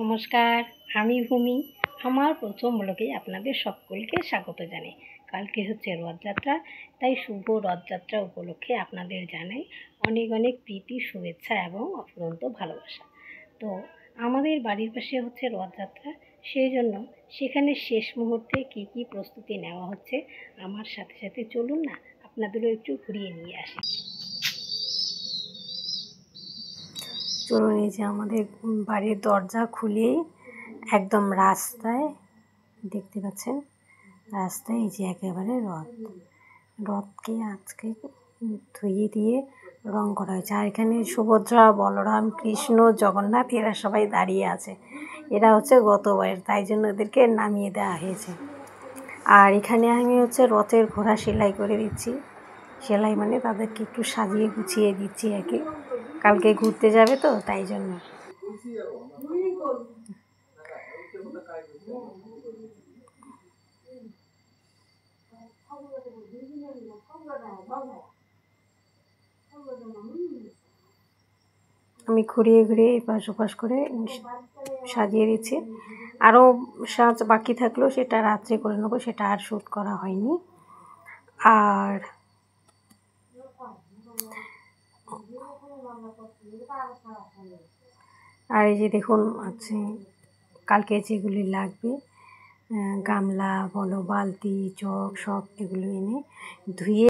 নমস্কার, আমি ভূমি। আমার প্রথম ব্লগে আপনাদের সকলকে স্বাগত জানাই। কালকে হচ্ছে রথযাত্রা, তাই শুভ রথযাত্রা উপলক্ষে আপনাদের জানাই অনেক অনেক প্রীতি, শুভেচ্ছা এবং অফুরন্ত ভালোবাসা। তো আমাদের বাড়ির পাশে হচ্ছে রথযাত্রা, সেই জন্য সেখানে শেষ মুহূর্তে কী কী প্রস্তুতি নেওয়া হচ্ছে আমার সাথে সাথে চলুন না, আপনাদেরও একটু ঘুরিয়ে নিয়ে আসি। চলুন, এই যে আমাদের বাড়ির দরজা খুলেই একদম রাস্তায় দেখতে পাচ্ছেন, রাস্তায় এই যে একেবারে রথকে আজকে ধুইয়ে দিয়ে রং করা হয়েছে। আর এখানে সুভদ্রা, বলরাম, কৃষ্ণ, জগন্নাথ এরা সবাই দাঁড়িয়ে আছে। এরা হচ্ছে গতবারের, তাই জন্য এদেরকে নামিয়ে দেওয়া হয়েছে। আর এখানে আমি হচ্ছে রথের ঘোড়া সেলাই করে দিচ্ছি। সেলাই মানে তাদেরকে একটু সাজিয়ে গুছিয়ে দিচ্ছি আর কি, কালকে ঘুরতে যাবে তো তাই জন্য। আমি ঘুরিয়ে ঘুরিয়ে এপাশ ওপাশ করে সাজিয়ে দিচ্ছি। আরও সাজ বাকি থাকলেও সেটা রাত্রে করে নেবো, সেটা আর শ্যুট করা হয়নি। আর এই যে দেখুন আছে কালকে যেগুলি লাগবে, গামলা বলো, বালতি, জগ, সব এগুলো এনে ধুয়ে